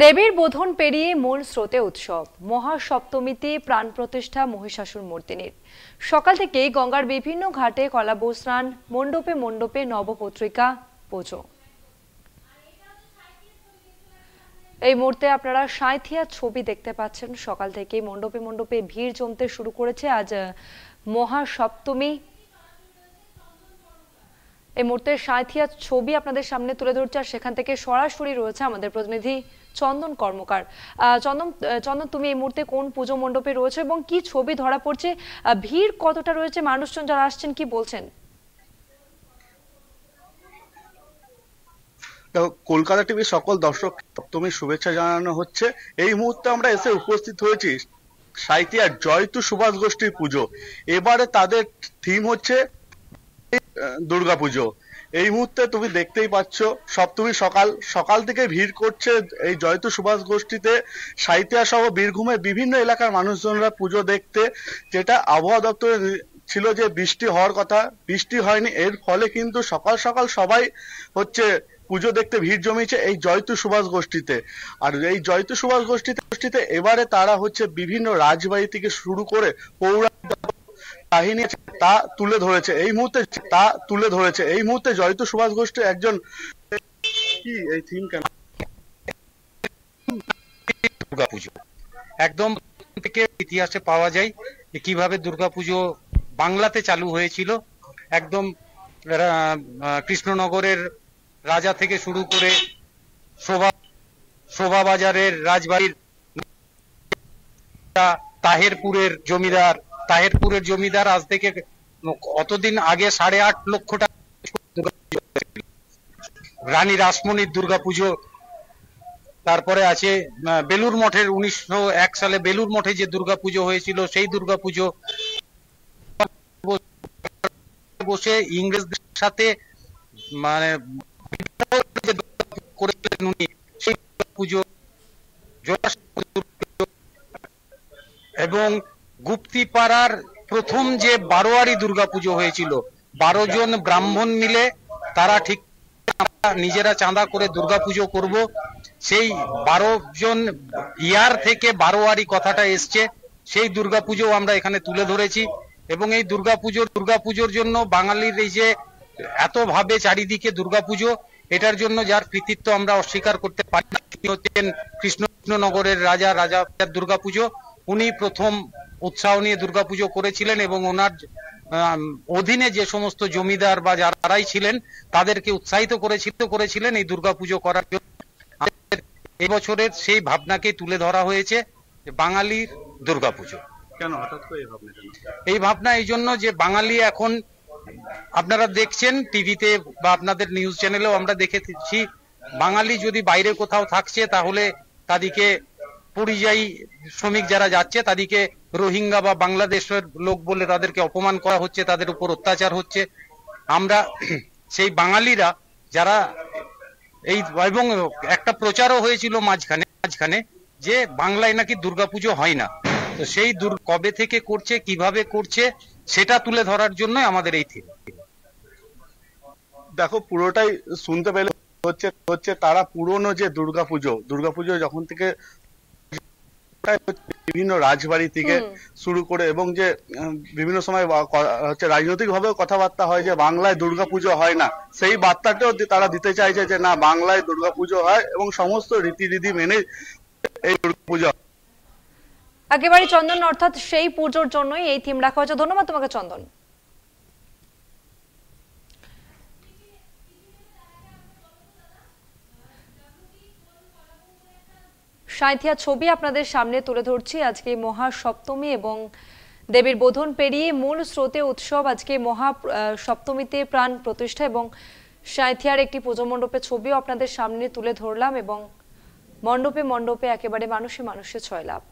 দেবীর বোধন পেরিয়ে মূল স্রোতে উৎসব মহাসপ্তমীতে প্রাণ প্রতিষ্ঠা মহিষাসুর মর্দিনীর। সকাল থেকে গঙ্গার বিভিন্ন ঘাটে কলাবৌ স্নান, মণ্ডপে মণ্ডপে নবপত্রিকা পুজো। এই মুহূর্তে আপনারা সাঁইথিয়া ছবি দেখতে পাচ্ছেন। সকাল থেকে মণ্ডপে মণ্ডপে ভিড় জমতে শুরু করেছে। আজ মহাসপ্তমী। এই মুহূর্তে সাঁইথিয়া ছবি আপনাদের সামনে তুলে ধরছে, আর সেখান থেকে সরাসরি রয়েছে আমাদের প্রতিনিধি চন্দন কর্মকার। চন্দন, তুমি এই মুহূর্তে কোন পুজো মণ্ডপে রয়েছে এবং কি ছবি ধরা পড়ছে? ভিড় কতটা রয়েছে? মানুষজন যারা আসছেন কি বলছেন? কলকাতা টিভির সকল দর্শক সপ্তমী শুভেচ্ছা জানানো হচ্ছে। এই মুহূর্তে আমরা এসে উপস্থিত হয়েছি সাঁইথিয়ার জয়তু সুভাষ গোষ্ঠীর পুজো। এবারে তাদের থিম হচ্ছে দুর্গাপুজো। এই মুহূর্তে তুমি দেখতেই পাচ্ছ সপ্তমী সকাল থেকে ভিড় করছে এই জয়তু সুভাষ গোষ্ঠীতে। সাঁইথিয়া সহ বীরভূমের বিভিন্ন এলাকার মানুষজনরা পুজো দেখতে, যেটা আবহাওয়া দপ্তরে ছিল যে বৃষ্টি হওয়ার কথা, বৃষ্টি হয়নি। এর ফলে কিন্তু সকাল সকাল সবাই হচ্ছে পুজো দেখতে ভিড় জমিয়েছে এই জয়তু সুভাষ গোষ্ঠীতে। আর এই জয়তু সুভাষ গোষ্ঠীতে এবারে তারা হচ্ছে বিভিন্ন রাজবাড়ি থেকে শুরু করে পৌরাণিক কাহিনী তা তুলে ধরেছে। এই মুহূর্তে জয়তু সুভাষ গোষ্ঠীর একজন কি এই থিম কেন দুর্গাপুজো একদম থেকে ইতিহাসে পাওয়া যায় কিভাবে দুর্গাপুজো বাংলাতে চালু হয়েছিল। একদম কৃষ্ণনগরের রাজা থেকে শুরু করে শোভাবাজারের রাজবাড়ির তাহেরপুরের জমিদার আজ থেকে অতদিন আগে 8.5 লক্ষ টাকা রানী রাসমণির দুর্গাপুজো। তারপরে আছে বেলুর মঠের 1901 সালে বেলুর মঠে যে দুর্গাপুজো হয়েছিল সেই দুর্গাপুজো বসে ইংরেজদের সাথে মানে করেছিলেন উনি সেই পুজো। এবং গুপ্তিপাড়ার প্রথম যে বারোয়ারি দুর্গাপুজো হয়েছিল, 12 জন ব্রাহ্মণ মিলে তারা ঠিক নিজেরা চাঁদা করে দুর্গাপুজো করব, সেই 12 জন ইয়ার থেকে বারোয়ারি কথাটা এসছে। সেই দুর্গাপুজো আমরা এখানে তুলে ধরেছি। এবং এই দুর্গাপুজোর জন্য বাঙালির এই যে এত ভাবে চারিদিকে দুর্গাপুজো, এটার জন্য যার কৃতিত্ব আমরা অস্বীকার করতে পারি না, তিনি হচ্ছেন কৃষ্ণনগরের রাজা দুর্গাপুজো। উনি প্রথম উৎসাহ নিয়ে দুর্গাপুজো করেছিলেন এবং ওনার অধীনে যে সমস্ত জমিদার বা যারাই ছিলেন তাদেরকে উৎসাহিত করেছিলেন এই দুর্গাপুজো করার জন্য। এই বছরের সেই ভাবনাকে তুলে ধরা হয়েছে বাঙালির দুর্গাপুজো। কেন হঠাৎ করে এই ভাবনা? এই জন্য যে বাঙালি এখন আপনারা দেখছেন টিভিতে বা আপনাদের নিউজ চ্যানেলেও আমরা দেখেছি, বাঙালি যদি বাইরে কোথাও থাকছে তাহলে তাদেরকে পরিযায়ী শ্রমিক যারা যাচ্ছে তাদেরকে রোহিঙ্গা বা বাংলাদেশের লোক বলে তাদেরকে অপমান করা হচ্ছে, তাদের উপর অত্যাচার হচ্ছে। আমরা সেই বাঙালিরা যারা এই, এবং একটা প্রচারও হয়েছিল মাঝখানে যে বাংলায় নাকি দুর্গাপুজো হয় না। তো সেই কবে থেকে করছে, কিভাবে করছে, সেটা তুলে ধরার জন্য আমাদের এই থিম। দেখো পুরোটাই শুনতে পেলে হচ্ছে তারা পুরনো যে দুর্গাপুজো যখন থেকে বিভিন্ন রাজবাড়ি থেকে শুরু করে এবং যে বিভিন্ন সময় হচ্ছে রাজনৈতিক ভাবেও কথাবার্তা হয় যে বাংলায় দুর্গাপুজো হয় না, সেই বার্তাটাও তারা দিতে চাইছে যে না, বাংলায় দুর্গাপুজো হয় এবং সমস্ত রীতিনীতি মেনে এই দুর্গাপুজো। একেবারে চন্দন, অর্থাৎ সেই পুজোর জন্যই এই থিম রাখা হয়েছে। ধন্যবাদ তোমাকে চন্দন। সাঁইথিয়া ছবি আপনাদের সামনে তুলে ধরছি। আজকে মহাসপ্তমী এবং দেবীর বোধন পেরিয়ে মূল স্রোতে উৎসব। আজকে মহাসপ্তমীতে প্রাণ প্রতিষ্ঠা এবং সাঁইথিয়ার একটি পুজো মণ্ডপের ছবিও আপনাদের সামনে তুলে ধরলাম এবং মণ্ডপে মণ্ডপে একেবারে মানুষে মানুষে ছয়লাভ।